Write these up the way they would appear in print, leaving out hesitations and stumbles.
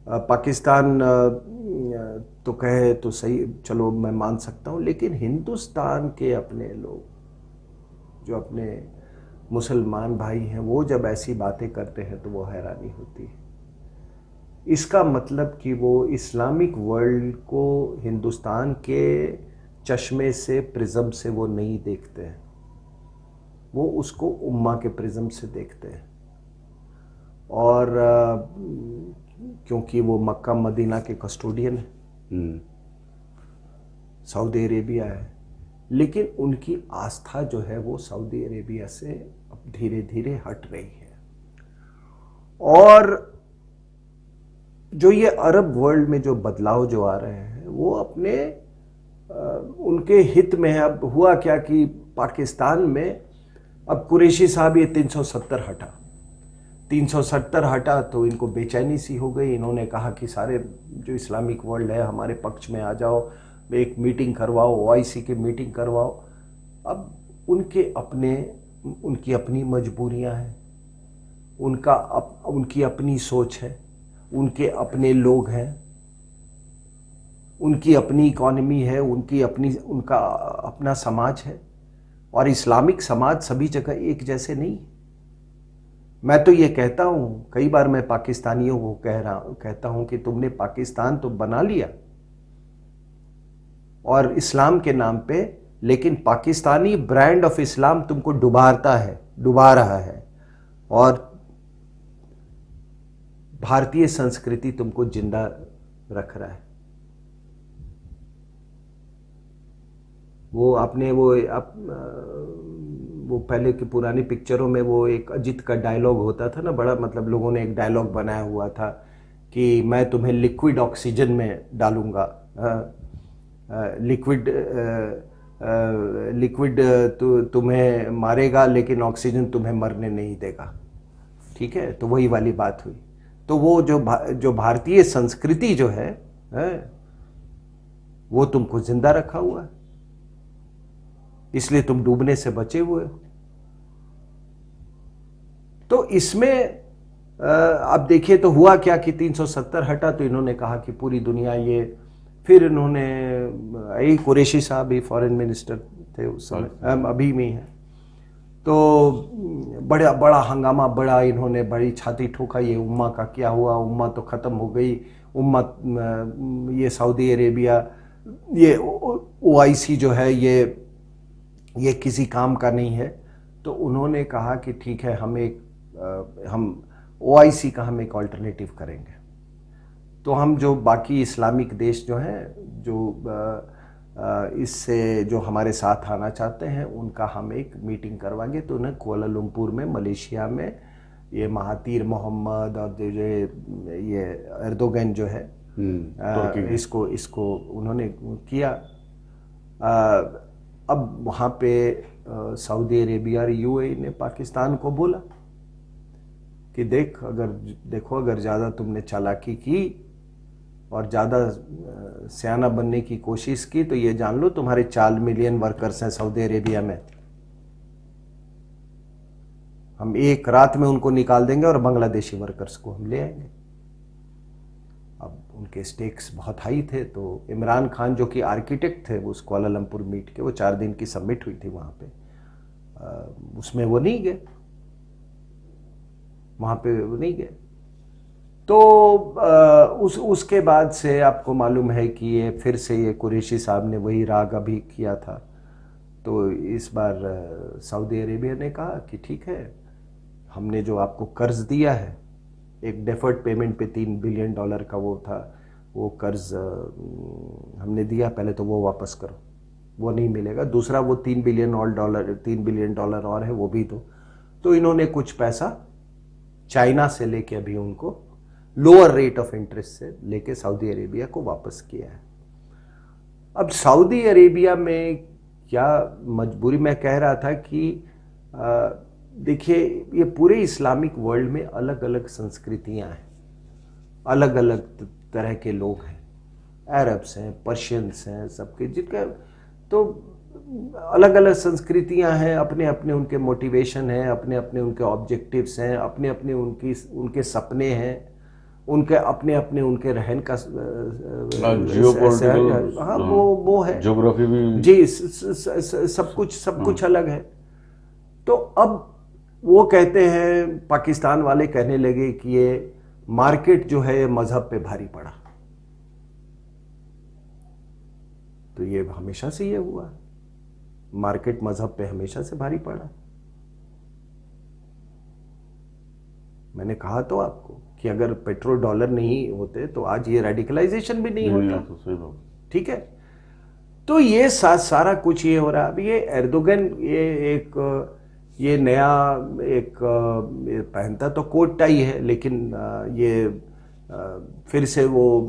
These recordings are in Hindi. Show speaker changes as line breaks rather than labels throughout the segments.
पाकिस्तान तो कहे तो सही, चलो मैं मान सकता हूँ, लेकिन हिंदुस्तान के अपने लोग जो अपने मुसलमान भाई हैं वो जब ऐसी बातें करते हैं तो वो हैरानी होती है। इसका मतलब कि वो इस्लामिक वर्ल्ड को हिंदुस्तान के चश्मे से, प्रिज्म से वो नहीं देखते हैं, वो उसको उम्मा के प्रिज्म से देखते हैं। और क्योंकि वो मक्का मदीना के कस्टोडियन है, सऊदी अरेबिया है, लेकिन उनकी आस्था जो है वो सऊदी अरेबिया से अब धीरे धीरे हट रही है। और जो ये अरब वर्ल्ड में जो बदलाव जो आ रहे हैं वो अपने उनके हित में है। अब हुआ क्या कि पाकिस्तान में अब कुरैशी साहब ये 370 हटा, 370 हटा तो इनको बेचैनी सी हो गई। इन्होंने कहा कि सारे जो इस्लामिक वर्ल्ड है हमारे पक्ष में आ जाओ, एक मीटिंग करवाओ, ओआईसी की मीटिंग करवाओ। अब उनकी अपनी मजबूरियां हैं, उनकी अपनी सोच है, उनके अपने लोग हैं, उनकी अपनी इकॉनमी है, उनका अपना समाज है। और इस्लामिक समाज सभी जगह एक जैसे नहीं। मैं तो ये कहता हूँ, कई बार मैं पाकिस्तानियों को कहता हूँ कि तुमने पाकिस्तान तो बना लिया और इस्लाम के नाम पे, लेकिन पाकिस्तानी ब्रांड ऑफ इस्लाम तुमको डुबा रहा है, और भारतीय संस्कृति तुमको जिंदा रख रहा है। वो आपने वो पहले की पुरानी पिक्चरों में वो एक अजित का डायलॉग होता था ना, बड़ा मतलब लोगों ने एक डायलॉग बनाया हुआ था कि मैं तुम्हें लिक्विड ऑक्सीजन में डालूंगा, लिक्विड तुम्हें मारेगा लेकिन ऑक्सीजन तुम्हें मरने नहीं देगा। ठीक है, तो वही वाली बात हुई। तो वो जो भारतीय संस्कृति जो है वो तुमको जिंदा रखा हुआ है, इसलिए तुम डूबने से बचे हुए हो। तो इसमें आप देखिए तो हुआ क्या कि 370 हटा तो इन्होंने कहा कि पूरी दुनिया ये, फिर इन्होंने कुरैशी साहब ही फॉरेन मिनिस्टर थे उस समय, अभी में है, तो बड़ा हंगामा, इन्होंने बड़ी छाती ठोका, ये उम्मा का क्या हुआ, उम्मा तो ख़त्म हो गई, उम्मा ये सऊदी अरेबिया, ये ओआईसी जो है ये किसी काम का नहीं है। तो उन्होंने कहा कि ठीक है, हम ओआईसी का हम एक ऑल्टरनेटिव करेंगे। तो हम जो बाकी इस्लामिक देश जो हैं, जो इससे जो हमारे साथ आना चाहते हैं, उनका हम एक मीटिंग करवाएंगे। तो उन्हें कुआलालंपुर में, मलेशिया में, ये महातीर मोहम्मद और ये एर्दोगन जो है, इसको उन्होंने किया। अब वहाँ पे सऊदी अरेबिया और यूएई ने पाकिस्तान को बोला कि देखो अगर ज़्यादा तुमने चालाकी की और ज़्यादा सियाना बनने की कोशिश की तो ये जान लो तुम्हारे 4 मिलियन वर्कर्स हैं सऊदी अरेबिया में, हम एक रात में उनको निकाल देंगे और बांग्लादेशी वर्कर्स को हम ले आएंगे। अब उनके स्टेक्स बहुत हाई थे, तो इमरान खान जो कि आर्किटेक्ट थे उस कुआलालंपुर मीट के, वो 4 दिन की समिट हुई थी वहाँ पे, उसमें वो नहीं गए, वहाँ पे वो नहीं गए। तो उसके बाद से आपको मालूम है कि ये फिर से ये कुरैशी साहब ने वही राग अभी किया था। तो इस बार सऊदी अरेबिया ने कहा कि ठीक है, हमने जो आपको कर्ज दिया है, एक डेफर्ड पेमेंट पे $3 बिलियन का वो था, वो कर्ज हमने दिया, पहले तो वो वापस करो, वो नहीं मिलेगा, दूसरा वो $3 बिलियन और है वो भी दो। तो इन्होंने कुछ पैसा चाइना से लेके अभी उनको लोअर रेट ऑफ इंटरेस्ट से लेके सऊदी अरेबिया को वापस किया है। अब सऊदी अरेबिया में क्या मजबूरी, मैं कह रहा था कि देखिए ये पूरे इस्लामिक वर्ल्ड में अलग अलग संस्कृतियां हैं, अलग अलग तरह के लोग हैं, अरब्स हैं, पर्शियंस हैं, सबके जिनका तो अलग अलग संस्कृतियां हैं, अपने अपने उनके मोटिवेशन हैं, अपने अपने उनके ऑब्जेक्टिव्स हैं, अपने अपने उनके सपने हैं, उनके अपने अपने उनके रहन का
जियोपॉलिटिकल,
हाँ वो है,
ज्योग्राफी भी
जी सब कुछ अलग है। तो अब वो कहते हैं, पाकिस्तान वाले कहने लगे कि ये मार्केट जो है मजहब पे भारी पड़ा। तो ये हमेशा से ये हुआ है, मार्केट मजहब पे हमेशा से भारी पड़ा। मैंने कहा तो आपको कि अगर पेट्रोल डॉलर नहीं होते तो आज ये रेडिकलाइजेशन भी नहीं होता।
तो सही बात।
ठीक है, तो ये सारा कुछ ये हो रहा है। अब ये एर्दोगन ये नया एक ये पहनता तो कोट टाई है, लेकिन ये फिर से वो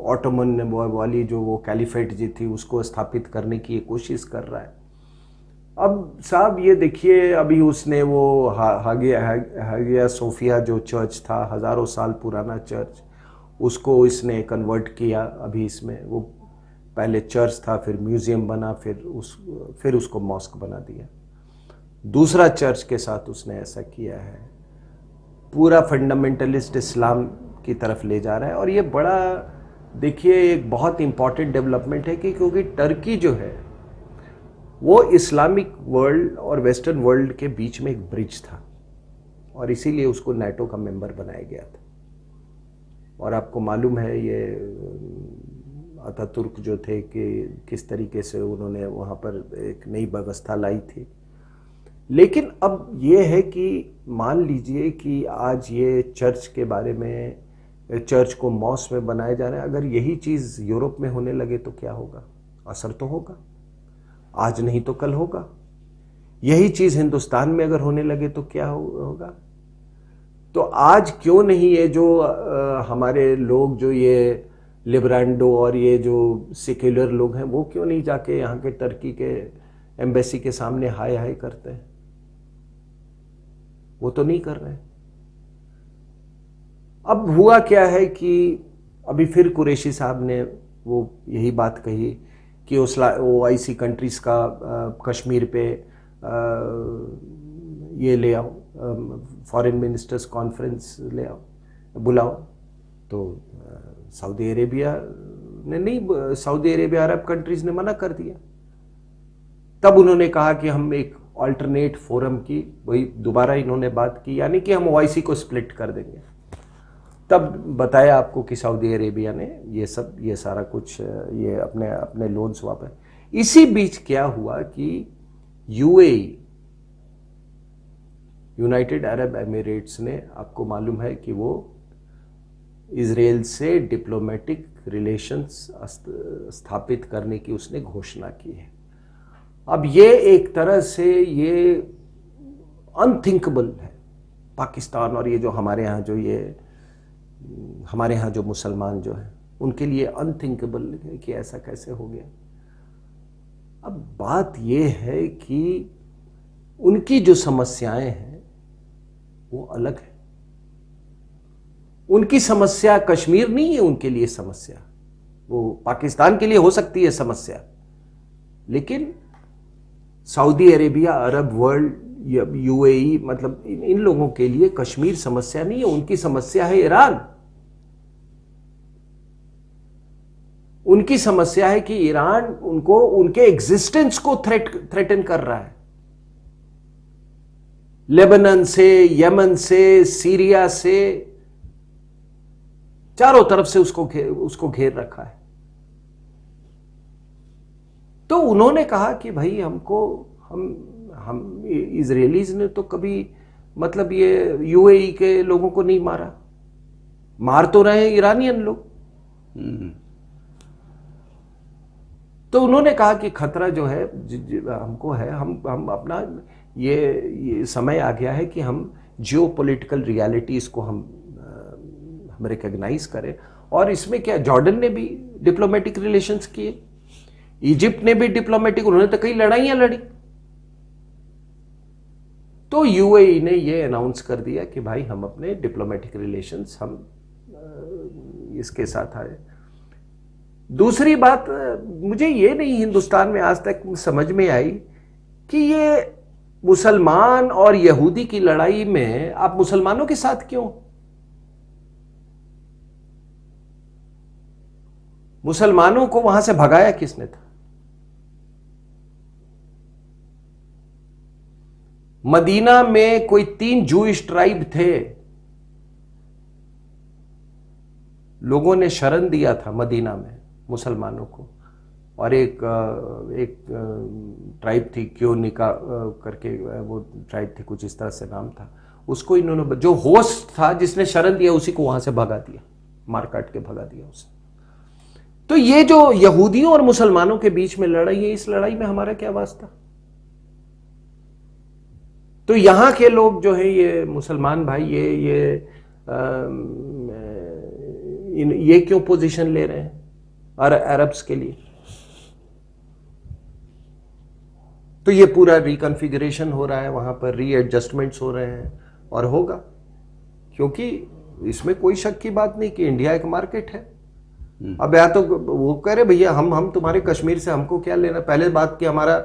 ऑटोमन वाली जो वो कैलिफेट जी थी उसको स्थापित करने की कोशिश कर रहा है। अब साहब ये देखिए, अभी उसने वो हागिया सोफिया जो चर्च था, हज़ारों साल पुराना चर्च, उसको इसने कन्वर्ट किया। अभी इसमें वो पहले चर्च था, फिर म्यूज़ियम बना, फिर उसको मॉस्क बना दिया। दूसरा चर्च के साथ उसने ऐसा किया है, पूरा फंडामेंटलिस्ट इस्लाम की तरफ ले जा रहा है। और ये बड़ा देखिए एक बहुत इंपॉर्टेंट डेवलपमेंट है कि क्योंकि टर्की जो है वो इस्लामिक वर्ल्ड और वेस्टर्न वर्ल्ड के बीच में एक ब्रिज था, और इसीलिए उसको नाटो का मेंबर बनाया गया था। और आपको मालूम है ये अतातुर्क जो थे कि किस तरीके से उन्होंने वहाँ पर एक नई व्यवस्था लाई थी। लेकिन अब ये है कि मान लीजिए कि आज ये चर्च के बारे में, चर्च को मॉस्क में बनाया जा रहा है, अगर यही चीज़ यूरोप में होने लगे तो क्या होगा? असर तो होगा, आज नहीं तो कल होगा। यही चीज़ हिंदुस्तान में अगर होने लगे तो क्या होगा? तो आज क्यों नहीं ये जो हमारे लोग जो ये लिबरांडो और ये जो सेक्युलर लोग हैं वो क्यों नहीं जाके यहाँ के टर्की के एम्बेसी के सामने हाय हाय करते हैं? वो तो नहीं कर रहे हैं। अब हुआ क्या है कि अभी फिर कुरैशी साहब ने वो यही बात कही कि OIC कंट्रीज का कश्मीर पे ये ले आओ, फॉरेन मिनिस्टर्स कॉन्फ्रेंस ले आओ, बुलाओ। तो सऊदी अरेबिया ने नहीं, सऊदी अरेबिया अरब कंट्रीज ने मना कर दिया। तब उन्होंने कहा कि हम एक अल्टरनेट फोरम की, वही दोबारा इन्होंने बात की, यानी कि हम OIC को स्प्लिट कर देंगे। तब बताया आपको कि सऊदी अरेबिया ने ये सारा कुछ ये अपने लोन्स वापस। इसी बीच क्या हुआ कि UAE, यूनाइटेड अरब एमिरेट्स ने, आपको मालूम है कि वो इजराइल से डिप्लोमेटिक रिलेशंस स्थापित करने की उसने घोषणा की है। अब ये एक तरह से ये अनथिंकेबल है। पाकिस्तान और ये जो हमारे यहाँ जो मुसलमान जो हैं उनके लिए अनथिंकेबल है कि ऐसा कैसे हो गया। अब बात ये है कि उनकी जो समस्याएं हैं वो अलग है। उनकी समस्या कश्मीर नहीं है उनके लिए समस्या, वो पाकिस्तान के लिए हो सकती है समस्या, लेकिन Saudi Arabia, Arab world, UAE, मतलब इन लोगों के लिए कश्मीर समस्या नहीं है। उनकी समस्या है ईरान। उनकी समस्या है कि ईरान उनको, उनके एग्जिस्टेंस को थ्रेटन कर रहा है। लेबनान से, यमन से, सीरिया से, चारों तरफ से उसको घेर रखा है। तो उन्होंने कहा कि भाई हम इजरायलीज ने तो कभी मतलब ये UAE के लोगों को नहीं मारा, मार तो रहे ईरानियन लोग। तो उन्होंने कहा कि खतरा जो है हमको है, हम अपना ये समय आ गया है कि हम जियोपॉलिटिकल रियलिटीज को हम रिकॉग्नाइज करें। और इसमें क्या, जॉर्डन ने भी डिप्लोमेटिक रिलेशंस किए, इजिप्ट ने भी डिप्लोमेटिक, उन्होंने तो कई लड़ाइयां लड़ी। तो UAE ने ये अनाउंस कर दिया कि भाई हम अपने डिप्लोमेटिक रिलेशंस हम इसके साथ आए। दूसरी बात, मुझे ये नहीं हिंदुस्तान में आज तक समझ में आई कि ये मुसलमान और यहूदी की लड़ाई में आप मुसलमानों के साथ क्यों? मुसलमानों को वहां से भगाया किसने था? मदीना में कोई 3 जूइश ट्राइब थे, लोगों ने शरण दिया था मदीना में मुसलमानों को, और एक ट्राइब थी क्योनिका करके, वो ट्राइब थी, कुछ इस तरह से नाम था, उसको इन्होंने, जो होस्ट था जिसने शरण दिया उसी को वहां से भगा दिया, मार काट के भगा दिया उसे। तो ये जो यहूदियों और मुसलमानों के बीच में लड़ाई है, इस लड़ाई में हमारा क्या वास्ता? तो यहां के लोग जो है, ये मुसलमान भाई, ये क्यों पोजीशन ले रहे हैं अरब्स के लिए? तो ये पूरा रिकॉन्फ़िगरेशन हो रहा है वहां पर, रीएडजस्टमेंट्स हो रहे हैं, और होगा, क्योंकि इसमें कोई शक की बात नहीं कि इंडिया एक मार्केट है। अब या तो वो कह रहे भैया हम तुम्हारे कश्मीर से हमको क्या लेना, पहले बात कि हमारा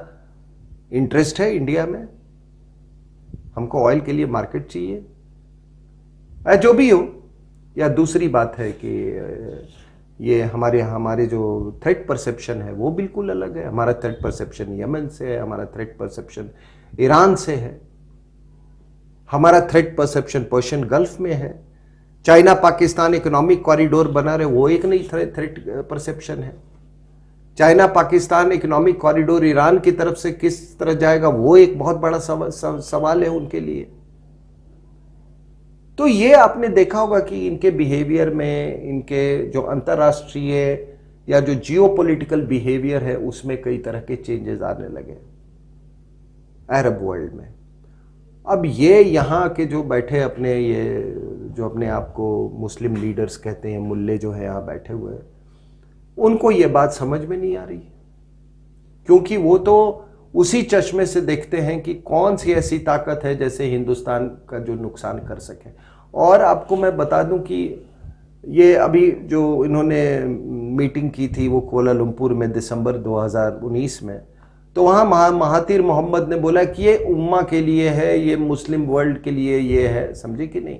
इंटरेस्ट है इंडिया में, हमको ऑयल के लिए मार्केट चाहिए, जो भी हो। या दूसरी बात है कि ये हमारे जो थ्रेट परसेप्शन है वो बिल्कुल अलग है। हमारा थ्रेट परसेप्शन यमन से है, हमारा थ्रेट परसेप्शन ईरान से है, हमारा थ्रेट परसेप्शन पर्शियन गल्फ में है। चाइना पाकिस्तान इकोनॉमिक कॉरिडोर बना रहे, वो एक नई थ्रेट परसेप्शन है। China Pakistan economic corridor Iran की तरफ से किस तरह जाएगा, वो एक बहुत बड़ा सवाल है उनके लिए। तो ये आपने देखा होगा कि इनके बिहेवियर में, इनके जो अंतर्राष्ट्रीय या जो जियोपॉलिटिकल बिहेवियर है, उसमें कई तरह के चेंजेस आने लगे अरब वर्ल्ड में। अब ये यहाँ के जो बैठे अपने, ये जो अपने आप को मुस्लिम लीडर्स कहते हैं, मुल्ले जो है यहाँ बैठे हुए, उनको ये बात समझ में नहीं आ रही, क्योंकि वो तो उसी चश्मे से देखते हैं कि कौन सी ऐसी ताकत है जैसे हिंदुस्तान का जो नुकसान कर सके। और आपको मैं बता दूं कि ये अभी जो इन्होंने मीटिंग की थी वो कुआलालंपुर में दिसंबर 2019 में, तो वहाँ महातिर मोहम्मद ने बोला कि ये उम्मा के लिए है, ये मुस्लिम वर्ल्ड के लिए ये है, समझे कि नहीं,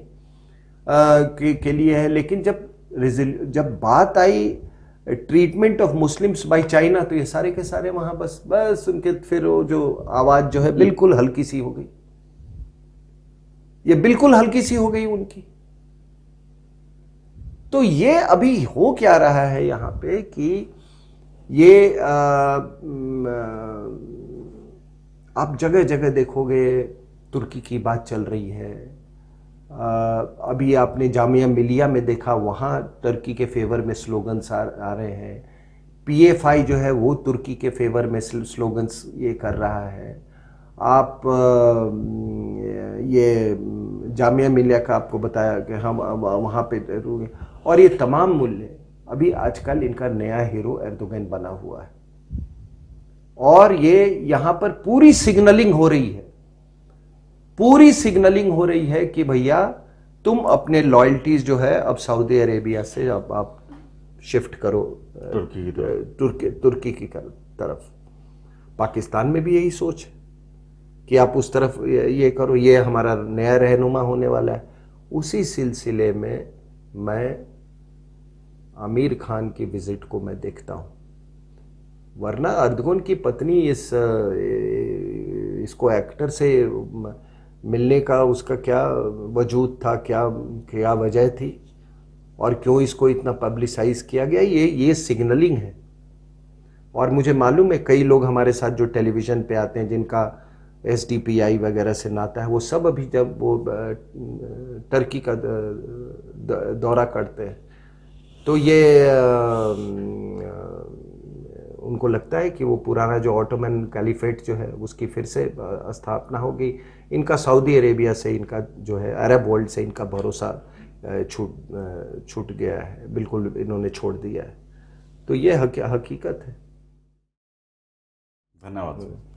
के लिए है। लेकिन जब बात आई treatment of Muslims by China, तो ये सारे के सारे वहां बस उनके फिर वो जो आवाज जो है बिल्कुल हल्की सी हो गई, ये बिल्कुल हल्की सी हो गई उनकी। तो ये अभी हो क्या रहा है यहां पे कि ये आप जगह जगह देखोगे तुर्की की बात चल रही है। अभी आपने जामिया मिलिया में देखा, वहाँ तुर्की के फेवर में स्लोगन्स आ रहे हैं। PFI जो है वो तुर्की के फेवर में स्लोगन्स ये कर रहा है। आप ये जामिया मिलिया का आपको बताया कि हम वहाँ पे, और ये तमाम मुल्ले, अभी आजकल इनका नया हीरो एर्दोगन बना हुआ है, और ये यहाँ पर पूरी सिग्नलिंग हो रही है, पूरी सिग्नलिंग हो रही है कि भैया तुम अपने लॉयल्टीज जो है अब सऊदी अरेबिया से अब आप शिफ्ट करो तुर्की की तरफ। पाकिस्तान में भी यही सोच है कि आप उस तरफ ये करो, ये हमारा नया रहनुमा होने वाला है। उसी सिलसिले में मैं आमिर खान की विजिट को मैं देखता हूँ, वरना अर्दगोन की पत्नी इसको एक्टर से मिलने का उसका क्या वजूद था, क्या वजह थी, और क्यों इसको इतना पब्लिसाइज किया गया, ये सिग्नलिंग है। और मुझे मालूम है कई लोग हमारे साथ जो टेलीविज़न पे आते हैं जिनका SDPI वगैरह से नाता है, वो सब अभी जब वो टर्की का दौरा करते हैं तो ये उनको लगता है कि वो पुराना जो ऑटोमन कैलिफेट जो है उसकी फिर से स्थापना होगी। इनका सऊदी अरेबिया से, इनका जो है अरब वर्ल्ड से इनका भरोसा छूट गया है, बिल्कुल इन्होंने छोड़ दिया है। तो ये हकीकत है।
धन्यवाद।